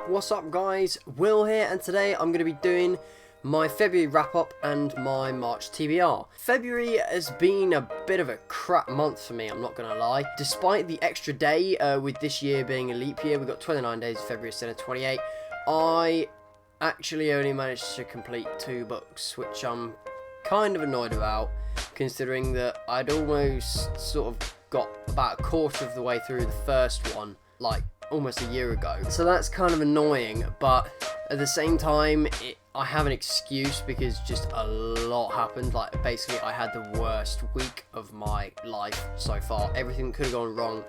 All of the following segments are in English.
What's up guys, Will here, and today I'm going to be doing my February wrap up and my March TBR. February has been a bit of a crap month for me, I'm not going to lie. Despite the extra day with this year being a leap year, we've got 29 days of February instead of 28, I actually only managed to complete 2 books, which I'm kind of annoyed about, considering that I'd almost sort of got about a quarter of the way through the first one, like almost a year ago. So that's kind of annoying, but at the same time, I have an excuse because just a lot happened. Like, basically, I had the worst week of my life so far. Everything could have gone wrong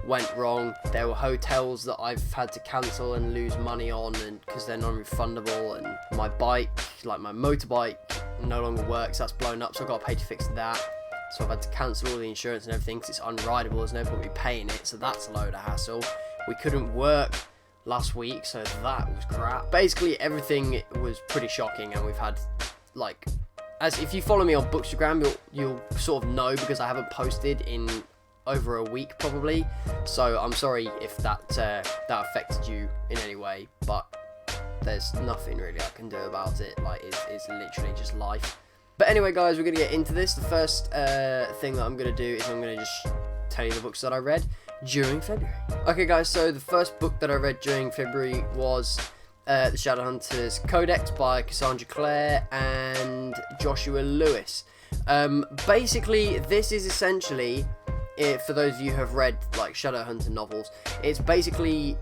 went wrong. There were hotels that I've had to cancel and lose money on, and because they're non-refundable, and my bike, like my motorbike, no longer works. That's blown up, so I've got to pay to fix that. So I've had to cancel all the insurance and everything because it's unrideable. There's no point me paying it, so that's a load of hassle. We couldn't work last week, so that was crap. Basically, everything was pretty shocking, and we've had, like, as if you follow me on Bookstagram, you'll sort of know, because I haven't posted in over a week probably. So I'm sorry if that affected you in any way, but there's nothing really I can do about it. Like, it's literally just life. But anyway, guys, we're gonna get into this. The first thing that I'm gonna do is I'm gonna just tell you the books that I read during February. Okay guys, so the first book that I read during February was the Shadowhunters Codex by Cassandra, Clare and Joshua Lewis. Basically, this is essentially, for those of you who have read like Shadowhunter novels, it's basically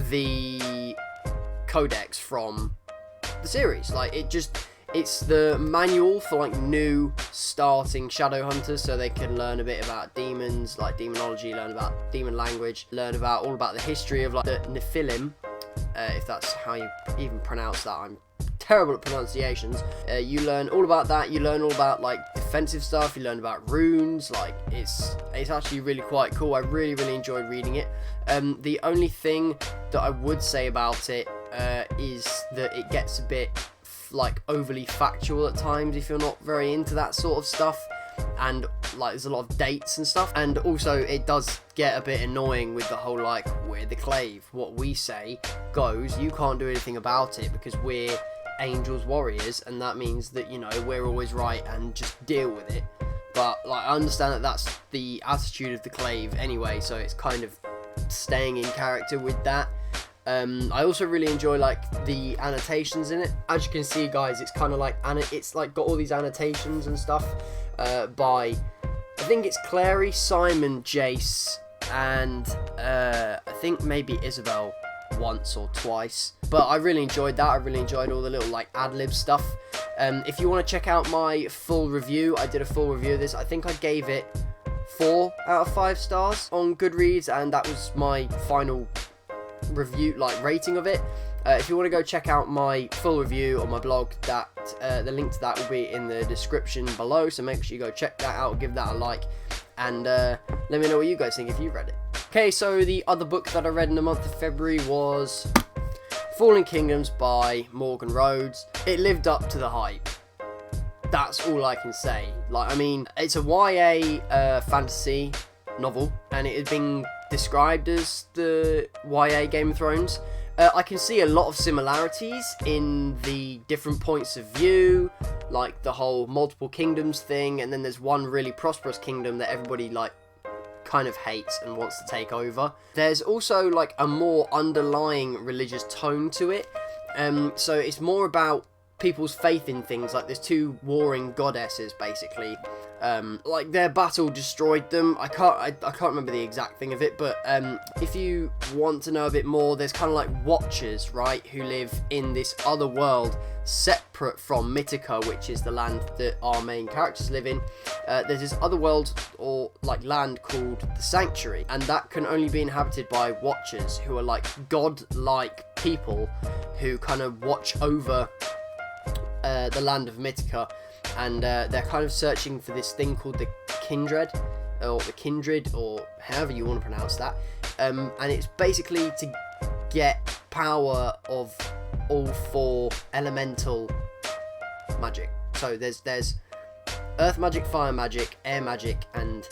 the Codex from the series. Like, it's the manual for like new starting Shadowhunters, so they can learn a bit about demons, like demonology, learn about demon language, learn about all about the history of like the Nephilim, if that's how you even pronounce that. I'm terrible at pronunciations. You learn all about that. You learn all about like defensive stuff. You learn about runes. Like, it's actually really quite cool. I really enjoyed reading it. The only thing that I would say about it is that it gets a bit like overly factual at times if you're not very into that sort of stuff, and like there's a lot of dates and stuff, and also it does get a bit annoying with the whole like, we're the clave, what we say goes, you can't do anything about it because we're angels warriors, and that means that, you know, we're always right and just deal with it. But like, I understand that that's the attitude of the clave anyway, so it's kind of staying in character with that. I also really enjoy like the annotations in it. As you can see, guys, it's kind of like it's like got all these annotations and stuff by, I think it's Clary, Simon, Jace, and I think maybe Isabel once or twice. But I really enjoyed that. I really enjoyed all the little like ad-lib stuff. If you want to check out my full review, I did a full review of this. I think I gave it 4 out of 5 stars on Goodreads, and that was my final review, like rating of it. If you want to go check out my full review on my blog, that the link to that will be in the description below, so make sure you go check that out, give that a like, and let me know what you guys think if you've read it. Okay, so the other book that I read in the month of February was Fallen Kingdoms by Morgan Rhodes. It lived up to the hype. That's all I can say. Like, I mean, it's a YA fantasy novel, and it had been described as the YA Game of Thrones. I can see a lot of similarities in the different points of view, like the whole multiple kingdoms thing, and then there's one really prosperous kingdom that everybody like kind of hates and wants to take over. There's also like a more underlying religious tone to it, so it's more about people's faith in things. Like, there's 2 warring goddesses basically. Like, their battle destroyed them. I can't remember the exact thing of it, but if you want to know a bit more, there's kind of like watchers, right, who live in this other world separate from Mythica, which is the land that our main characters live in. There's this other world, or like land, called the Sanctuary, and that can only be inhabited by watchers, who are like god-like people who kind of watch over the land of Mythica, and they're kind of searching for this thing called the Kindred, or the Kindred, or however you want to pronounce that, and it's basically to get power of all 4 elemental magic. So there's earth magic, fire magic, air magic, and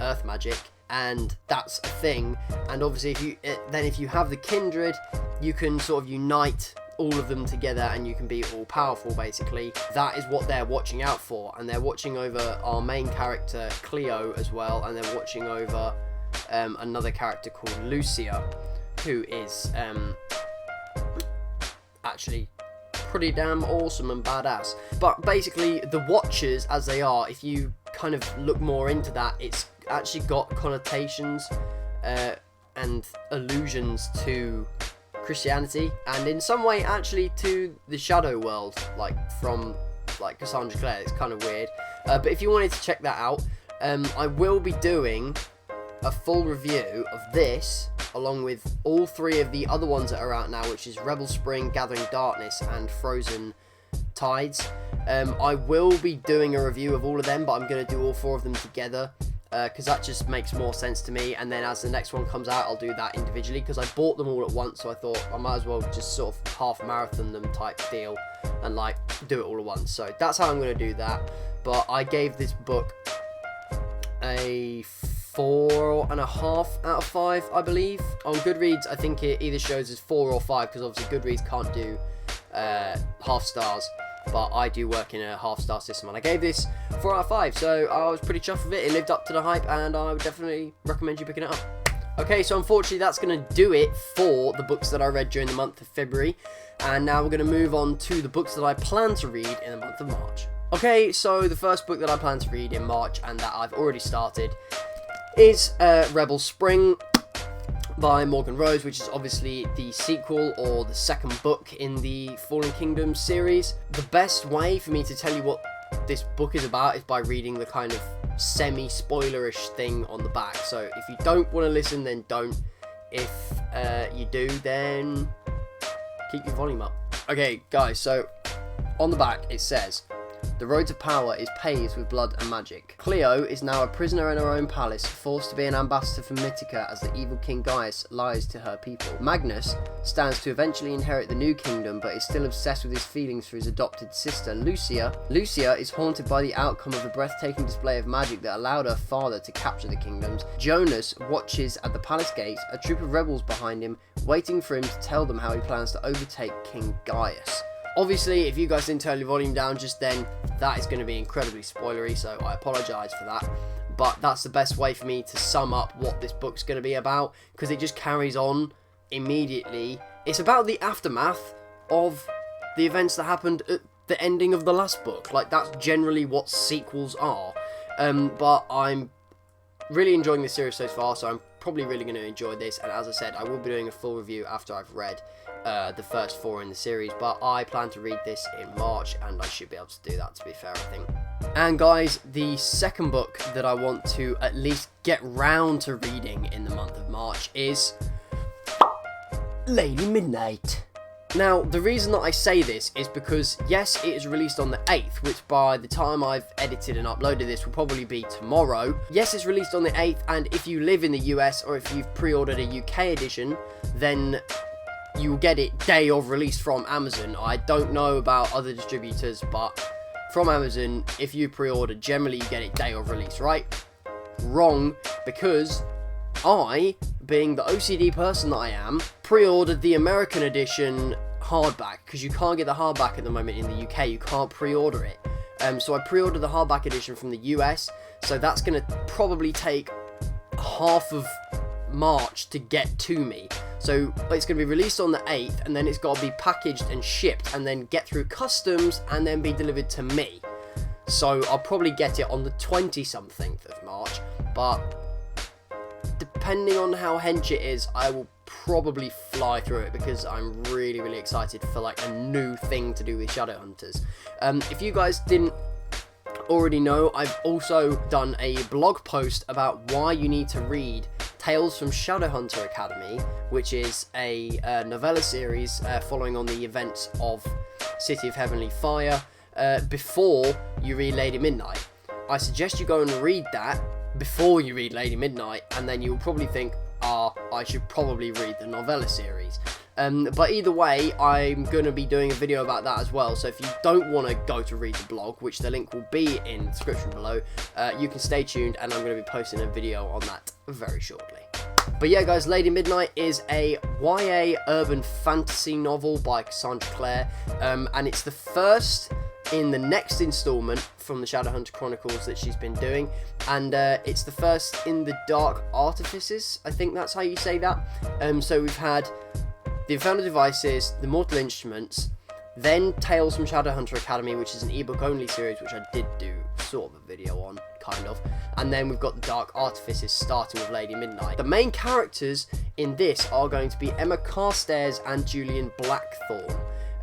earth magic, and that's a thing. And obviously if you have the Kindred, you can sort of unite all of them together and you can be all powerful basically. That is what they're watching out for, and they're watching over our main character Cleo as well, and they're watching over another character called Lucia, who is actually pretty damn awesome and badass. But basically the Watchers, as they are, if you kind of look more into that, it's actually got connotations and allusions to Christianity, and in some way actually to the shadow world, like from like Cassandra Clare. It's kind of weird, but if you wanted to check that out, I will be doing a full review of this along with all 3 of the other ones that are out now, which is Rebel Spring, Gathering Darkness and Frozen Tides. I will be doing a review of all of them, but I'm going to do all 4 of them together because that just makes more sense to me, and then as the next one comes out I'll do that individually, because I bought them all at once, so I thought I might as well just sort of half marathon them type deal and like do it all at once. So that's how I'm going to do that. But I gave this book a 4.5 out of 5, I believe. On Goodreads I think it either shows as 4 or 5, because obviously Goodreads can't do half stars, but I do work in a half-star system, and I gave this 4 out of 5, so I was pretty chuffed with it. It lived up to the hype, and I would definitely recommend you picking it up. Okay, so unfortunately that's going to do it for the books that I read during the month of February, and now we're going to move on to the books that I plan to read in the month of March. Okay, so the first book that I plan to read in March, and that I've already started, is Rebel Spring by Morgan Rose, which is obviously the sequel or the second book in the Fallen Kingdoms series. The best way for me to tell you what this book is about is by reading the kind of semi-spoilerish thing on the back. So if you don't want to listen, then don't. If you do, then keep your volume up. Okay, guys, so on the back it says, "The road to power is paved with blood and magic. Cleo is now a prisoner in her own palace, forced to be an ambassador for Mythica as the evil King Gaius lies to her people. Magnus stands to eventually inherit the new kingdom, but is still obsessed with his feelings for his adopted sister, Lucia. Lucia is haunted by the outcome of the breathtaking display of magic that allowed her father to capture the kingdoms. Jonas watches at the palace gates, a troop of rebels behind him, waiting for him to tell them how he plans to overtake King Gaius." Obviously, if you guys didn't turn your volume down just then, that is going to be incredibly spoilery, so I apologise for that. But that's the best way for me to sum up what this book's going to be about, because it just carries on immediately. It's about the aftermath of the events that happened at the ending of the last book. Like, that's generally what sequels are. But I'm really enjoying this series so far, so I'm probably really going to enjoy this. And as I said, I will be doing a full review after I've read the first 4 in the series, but I plan to read this in March, and I should be able to do that, to be fair, I think. And guys, the second book that I want to at least get round to reading in the month of March is Lady Midnight. Now, the reason that I say this is because, yes, it is released on the 8th, which by the time I've edited and uploaded this will probably be tomorrow. Yes, it's released on the 8th, and if you live in the US or if you've pre-ordered a UK edition, then you will get it day of release from Amazon. I don't know about other distributors, but from Amazon, if you pre-order, generally you get it day of release, right? Wrong, because I, being the OCD person that I am, pre-ordered the American edition hardback, because you can't get the hardback at the moment in the UK, you can't pre-order it. So I pre-ordered the hardback edition from the US, so that's going to probably take half of March to get to me. So it's going to be released on the 8th, and then it's got to be packaged and shipped, and then get through customs, and then be delivered to me. So I'll probably get it on the 20-something of March, but depending on how hench it is, I will probably fly through it, because I'm really, really excited for like a new thing to do with Shadowhunters. If you guys didn't already know, I've also done a blog post about why you need to read Tales from Shadowhunter Academy, which is a novella series following on the events of City of Heavenly Fire before you read Lady Midnight. I suggest you go and read that before you read Lady Midnight, and then you'll probably think, I should probably read the novella series. But either way, I'm going to be doing a video about that as well, so if you don't want to go to read the blog, which the link will be in the description below, you can stay tuned, and I'm going to be posting a video on that very shortly. But yeah, guys, Lady Midnight is a YA urban fantasy novel by Cassandra Clare, and it's the first in the next installment from the Shadowhunter Chronicles that she's been doing, and it's the first in the Dark Artifices, I think that's how you say that. So we've had the Infernal Devices, the Mortal Instruments, then Tales from Shadowhunter Academy, which is an ebook only series, which I did do sort of a video on, kind of, and then we've got the Dark Artifices starting with Lady Midnight. The main characters in this are going to be Emma Carstairs and Julian Blackthorne.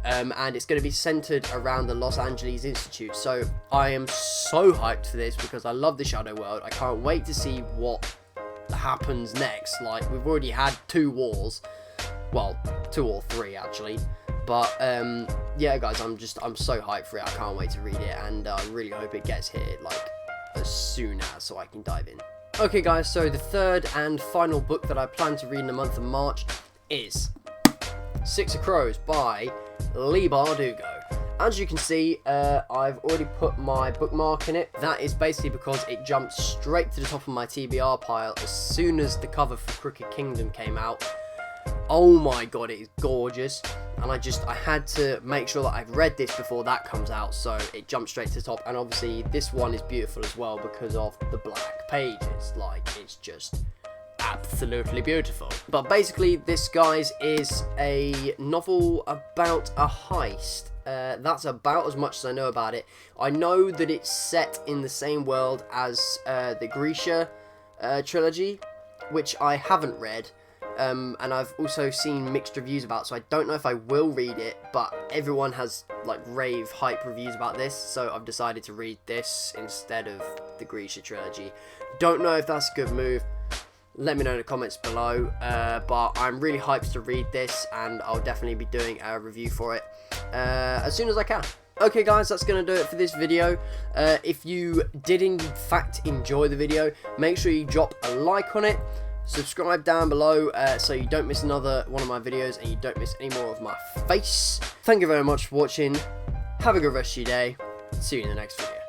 And it's going to be centered around the Los Angeles Institute. So I am so hyped for this because I love the Shadow World. I can't wait to see what happens next. Like, we've already had 2 wars, well, 2 or 3 actually. But yeah, guys, I'm so hyped for it. I can't wait to read it, and I really hope it gets here like as soon as, so I can dive in. Okay, guys, so the third and final book that I plan to read in the month of March is Six of Crows by Leigh Bardugo. As you can see, I've already put my bookmark in it. That is basically because it jumped straight to the top of my TBR pile as soon as the cover for Crooked Kingdom came out. Oh my god, it is gorgeous, and I had to make sure that I've read this before that comes out, so it jumped straight to the top. And obviously this one is beautiful as well because of the black pages. Like, it's just absolutely beautiful. But basically, this, guys, is a novel about a heist. That's about as much as I know about it. I know that it's set in the same world as the Grisha trilogy, which I haven't read, and I've also seen mixed reviews about, so I don't know if I will read it, but everyone has like rave hype reviews about this, so I've decided to read this instead of the Grisha trilogy. Don't know if that's a good move. Let me know in the comments below, but I'm really hyped to read this, and I'll definitely be doing a review for it as soon as I can. Okay, guys, that's going to do it for this video. If you did in fact enjoy the video, make sure you drop a like on it, subscribe down below so you don't miss another one of my videos and you don't miss any more of my face. Thank you very much for watching. Have a good rest of your day. See you in the next video.